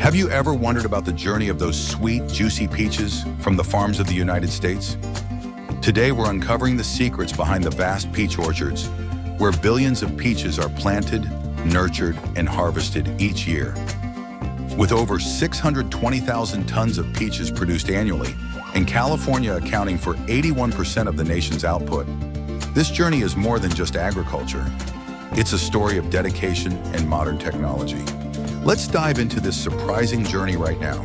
Have you ever wondered about the journey of those sweet, juicy peaches from the farms of the United States? Today, we're uncovering the secrets behind the vast peach orchards, where billions of peaches are planted, nurtured, and harvested each year. With over 620,000 tons of peaches produced annually, and California accounting for 81% of the nation's output, this journey is more than just agriculture. It's a story of dedication and modern technology. Let's dive into this surprising journey right now.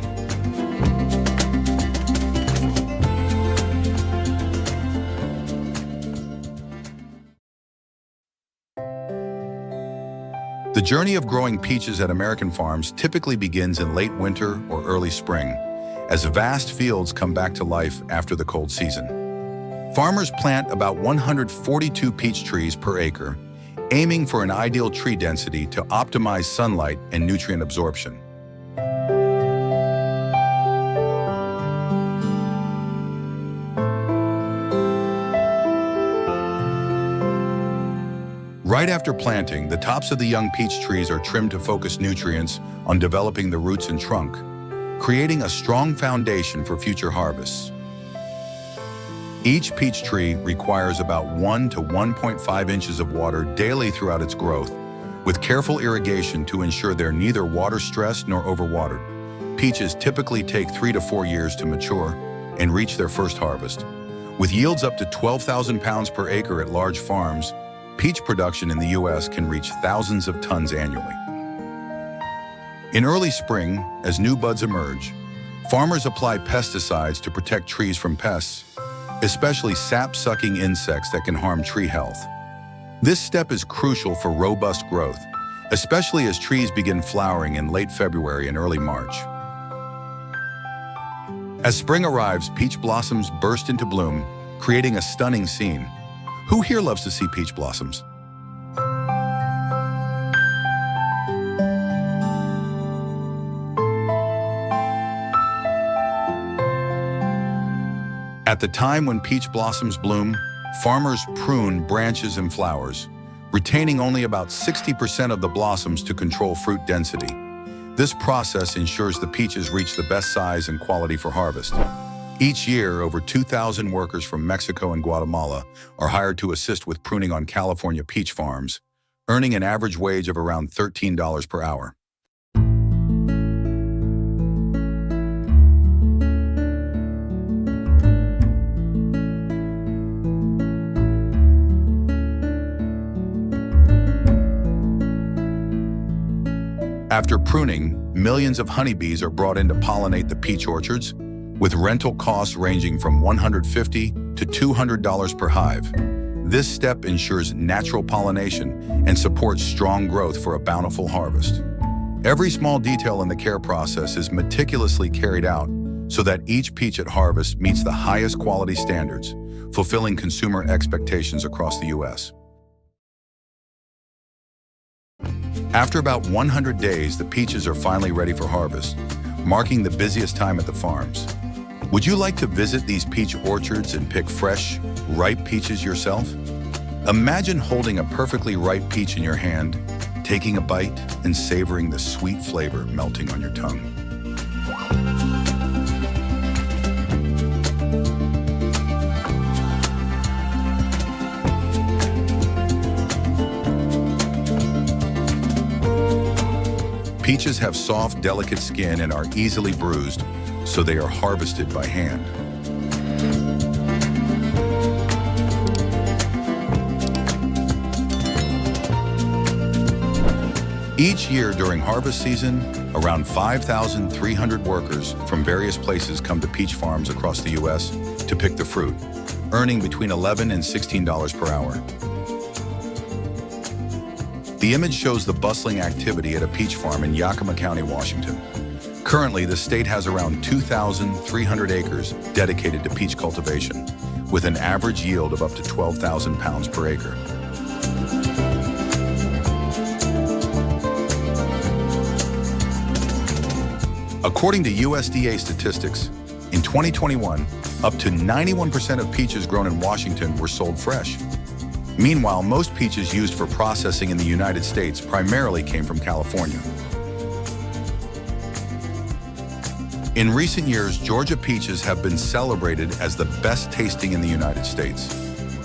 The journey of growing peaches at American farms typically begins in late winter or early spring, as vast fields come back to life after the cold season. Farmers plant about 142 peach trees per acre, aiming for an ideal tree density to optimize sunlight and nutrient absorption. Right after planting, the tops of the young peach trees are trimmed to focus nutrients on developing the roots and trunk, creating a strong foundation for future harvests. Each peach tree requires about 1 to 1.5 inches of water daily throughout its growth, with careful irrigation to ensure they're neither water-stressed nor overwatered. Peaches typically take 3 to 4 years to mature and reach their first harvest. With yields up to 12,000 pounds per acre at large farms, peach production in the U.S. can reach thousands of tons annually. In early spring, as new buds emerge, farmers apply pesticides to protect trees from pests, especially sap-sucking insects that can harm tree health. This step is crucial for robust growth, especially as trees begin flowering in late February and early March. As spring arrives, peach blossoms burst into bloom, creating a stunning scene. Who here loves to see peach blossoms? At the time when peach blossoms bloom, farmers prune branches and flowers, retaining only about 60% of the blossoms to control fruit density. This process ensures the peaches reach the best size and quality for harvest. Each year, over 2,000 workers from Mexico and Guatemala are hired to assist with pruning on California peach farms, earning an average wage of around $13 per hour. After pruning, millions of honeybees are brought in to pollinate the peach orchards, with rental costs ranging from $150 to $200 per hive. This step ensures natural pollination and supports strong growth for a bountiful harvest. Every small detail in the care process is meticulously carried out so that each peach at harvest meets the highest quality standards, fulfilling consumer expectations across the U.S. After about 100 days, the peaches are finally ready for harvest, marking the busiest time at the farms. Would you like to visit these peach orchards and pick fresh, ripe peaches yourself? Imagine holding a perfectly ripe peach in your hand, taking a bite and savoring the sweet flavor melting on your tongue. Peaches have soft, delicate skin and are easily bruised, so they are harvested by hand. Each year during harvest season, around 5,300 workers from various places come to peach farms across the U.S. to pick the fruit, earning between $11 and $16 per hour. The image shows the bustling activity at a peach farm in Yakima County, Washington. Currently, the state has around 2,300 acres dedicated to peach cultivation, with an average yield of up to 12,000 pounds per acre. According to USDA statistics, in 2021, up to 91% of peaches grown in Washington were sold fresh. Meanwhile, most peaches used for processing in the United States primarily came from California. In recent years, Georgia peaches have been celebrated as the best tasting in the United States.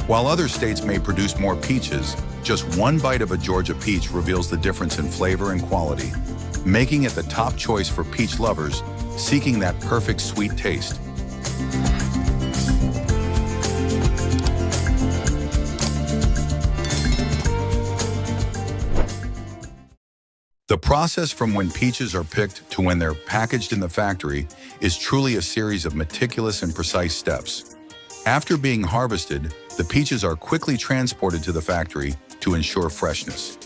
While other states may produce more peaches, just one bite of a Georgia peach reveals the difference in flavor and quality, making it the top choice for peach lovers seeking that perfect sweet taste. The process from when peaches are picked to when they're packaged in the factory is truly a series of meticulous and precise steps. After being harvested, the peaches are quickly transported to the factory to ensure freshness.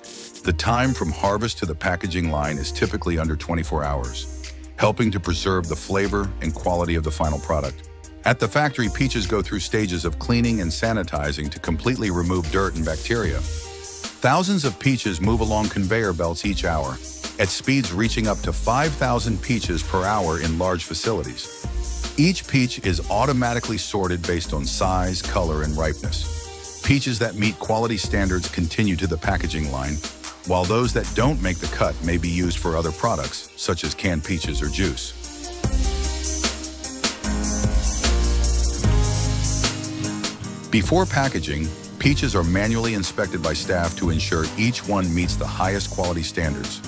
The time from harvest to the packaging line is typically under 24 hours, helping to preserve the flavor and quality of the final product. At the factory, peaches go through stages of cleaning and sanitizing to completely remove dirt and bacteria. Thousands of peaches move along conveyor belts each hour, at speeds reaching up to 5,000 peaches per hour in large facilities. Each peach is automatically sorted based on size, color, and ripeness. Peaches that meet quality standards continue to the packaging line, while those that don't make the cut may be used for other products, such as canned peaches or juice. Before packaging, peaches are manually inspected by staff to ensure each one meets the highest quality standards.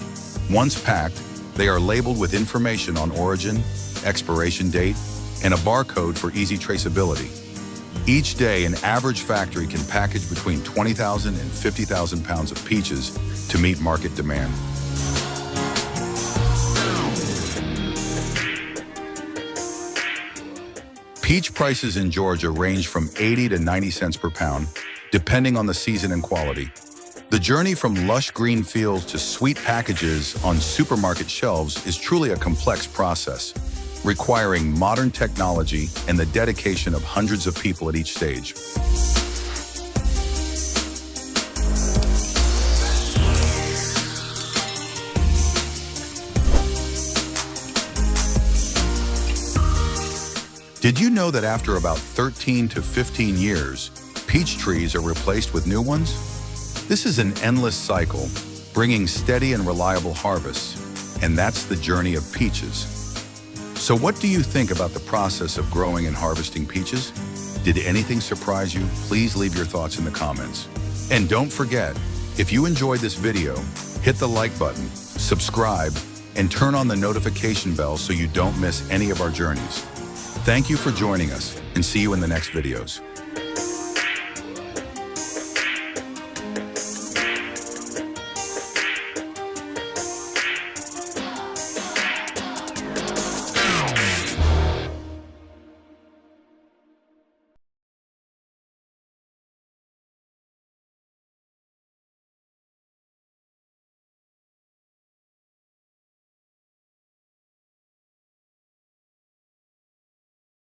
Once packed, they are labeled with information on origin, expiration date, and a barcode for easy traceability. Each day, an average factory can package between 20,000 and 50,000 pounds of peaches to meet market demand. Peach prices in Georgia range from 80 to 90 cents per pound, depending on the season and quality. The journey from lush green fields to sweet packages on supermarket shelves is truly a complex process, requiring modern technology and the dedication of hundreds of people at each stage. Did you know that after about 13 to 15 years, peach trees are replaced with new ones? This is an endless cycle, bringing steady and reliable harvests, and that's the journey of peaches. So what do you think about the process of growing and harvesting peaches? Did anything surprise you? Please leave your thoughts in the comments. And don't forget, if you enjoyed this video, hit the like button, subscribe, and turn on the notification bell so you don't miss any of our journeys. Thank you for joining us, and see you in the next videos.